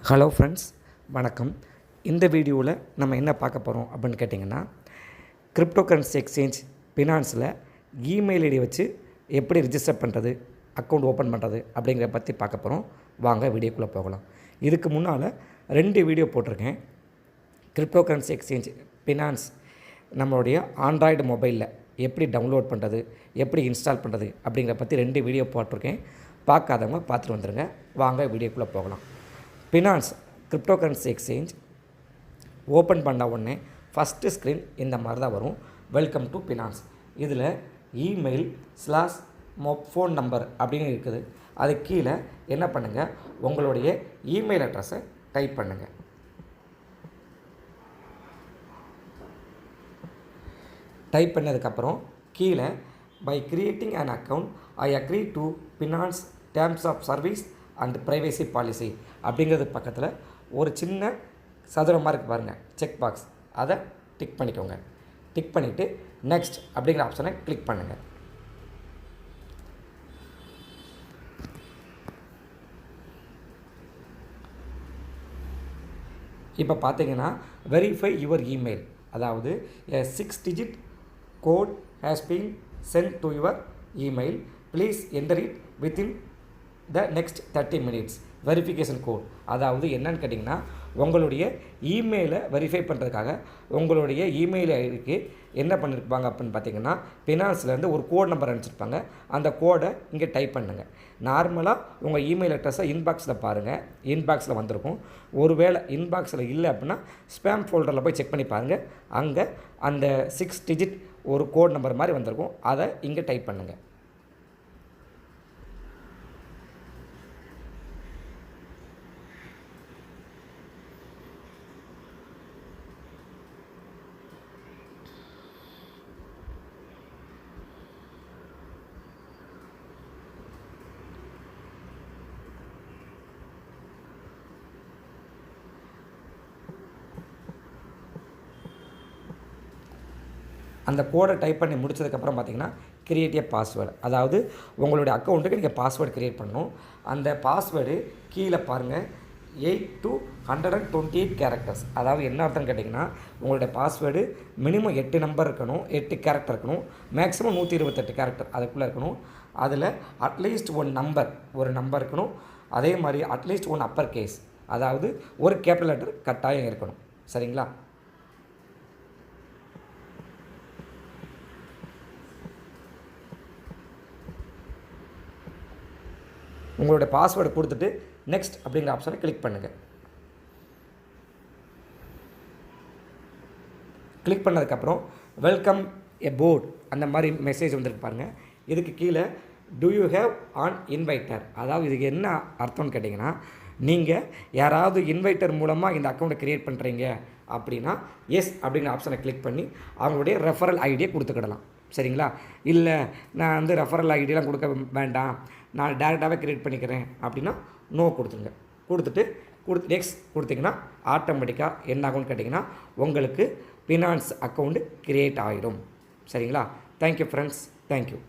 Hello friends, வணக்கம். இந்த வீடியோவில் நம்ம என்ன பார்க்க போகிறோம் அப்படின்னு கேட்டிங்கன்னா, கிரிப்டோ கரன்சி எக்ஸ்சேஞ்ச் பினான்ஸில் இமெயில் ஐடி வச்சு எப்படி ரிஜிஸ்டர் பண்ணுறது, அக்கௌண்ட் ஓப்பன் பண்ணுறது அப்படிங்கிறத பற்றி பார்க்க போகிறோம். வாங்க வீடியோக்குள்ளே போகலாம். இதுக்கு முன்னால் 2 வீடியோ போட்டிருக்கேன். கிரிப்டோ கரன்சி எக்ஸ்சேஞ்ச் பினான்ஸ் நம்மளுடைய ஆண்ட்ராய்டு மொபைலில் எப்படி டவுன்லோட் பண்ணுறது, எப்படி இன்ஸ்டால் பண்ணுறது அப்படிங்கிறத பற்றி 2 வீடியோ போட்டிருக்கேன். பார்க்காதவங்க பார்த்துட்டு வந்துடுங்க. வாங்க வீடியோக்குள்ளே போகலாம். Finance crypto currency exchange open பண்ண உடனே ஃபஸ்ட்டு ஸ்க்ரீன் இந்த மாதிரி தான் வரும். Welcome to finance. இதில் இமெயில் /ஃபோன் நம்பர் அப்படின்னு இருக்குது. அது கீழே என்ன பண்ணுங்கள், உங்களுடைய இமெயில் அட்ரஸை டைப் பண்ணுங்கள். டைப் பண்ணதுக்கப்புறம் கீழே by creating an account I agree to Binance terms of service and privacy policy அப்படிங்கிறது பக்கத்தில் ஒரு சின்ன சதுரமாக இருக்குது பாருங்கள், செக் பாக்ஸ். அதை டிக் பண்ணிக்கோங்க. டிக் பண்ணிவிட்டு நெக்ஸ்ட் அப்படிங்கிற ஆப்ஷனை கிளிக் பண்ணுங்கள். இப்போ பார்த்தீங்கன்னா வெரிஃபை யுவர் இமெயில், அதாவது 6 digit code has been sent to your email, please enter it within the next 30 minutes verification code. அதாவது என்னன்னு கேட்டிங்கன்னா, உங்களுடைய இமெயிலை வெரிஃபை பண்ணுறதுக்காக உங்களுடைய இமெயில் ஐடிக்கு என்ன பண்ணியிருப்பாங்க அப்படின்னு பார்த்தீங்கன்னா, பினான்ஸ்லேருந்து ஒரு கோட் நம்பர் அனுப்பிச்சிருப்பாங்க. அந்த கோடை இங்கே டைப் பண்ணுங்கள். நார்மலாக உங்கள் இமெயில் அட்ரஸை இன்பாக்ஸில் பாருங்கள், இன்பாக்ஸில் வந்திருக்கும். ஒருவேளை இன்பாக்ஸில் இல்லை அப்படின்னா ஸ்பேம் ஃபோல்டரில் போய் செக் பண்ணி பாருங்கள். அங்கே அந்த 6 digit ஒரு கோட் நம்பர் மாதிரி வந்திருக்கும். அதை இங்கே டைப் பண்ணுங்கள். அந்த கோடை டைப் பண்ணி முடிச்சதுக்கப்புறம் பார்த்தீங்கன்னா, கிரியேட் ஏ பாஸ்வேர்டு, அதாவது உங்களுடைய அக்கௌண்ட்டுக்கு நீங்கள் பாஸ்வேர்டு கிரியேட் பண்ணணும். அந்த பாஸ்வேர்டு கீழே பாருங்கள், 8 to 128 கேரக்டர்ஸ். அதாவது என்ன அர்த்தம்னு கேட்டிங்கன்னா, உங்களுடைய பாஸ்வேர்டு மினிமம் 8 நம்பர் இருக்கணும், 8 கேரக்டர் இருக்கணும், மேக்ஸிமம் 128 கேரக்டர் அதுக்குள்ளே இருக்கணும். அதில் அட்லீஸ்ட் ஒரு நம்பர் இருக்கணும். அதே மாதிரி அட்லீஸ்ட் 1 அப்பர் கேஸ், அதாவது ஒரு கேபிட்டல் லெட்டர் கட்டாயம் இருக்கணும். சரிங்களா? உங்களுடைய பாஸ்வேர்டு கொடுத்துட்டு நெக்ஸ்ட் அப்படிங்கிற ஆப்ஷனை கிளிக் பண்ணுங்கள். கிளிக் பண்ணதுக்கப்புறம் வெல்கம் எ போர்ட் அந்த மாதிரி மெசேஜ் வந்துருக்கு பாருங்கள். இதுக்கு கீழே to you have on inviter, அதாவது இதுக்கு என்ன அர்த்தம்னு கேட்டிங்கன்னா, நீங்கள் யாராவது இன்வைட்டர் மூலமாக இந்த அக்கௌண்ட்டை க்ரியேட் பண்ணுறீங்க அப்படின்னா எஸ் அப்படிங்கிற ஆப்ஷனை கிளிக் பண்ணி அவங்களுடைய ரெஃபரல் ஐடியை கொடுத்துக்கிடலாம். சரிங்களா? இல்லை நான் வந்து ரெஃபரல் ஐடியெலாம் கொடுக்க வேண்டாம், நான் டேரெக்டாகவே க்ரியேட் பண்ணிக்கிறேன் அப்படின்னா நோ கொடுத்துருங்க. கொடுத்துட்டு நெக்ஸ்ட் கொடுத்தீங்கன்னா ஆட்டோமேட்டிக்காக என்ன ஆகும்னு கேட்டிங்கன்னா, உங்களுக்கு பினான்ஸ் அக்கௌண்ட்டு க்ரியேட் ஆகிடும். சரிங்களா? Thank you friends, thank you.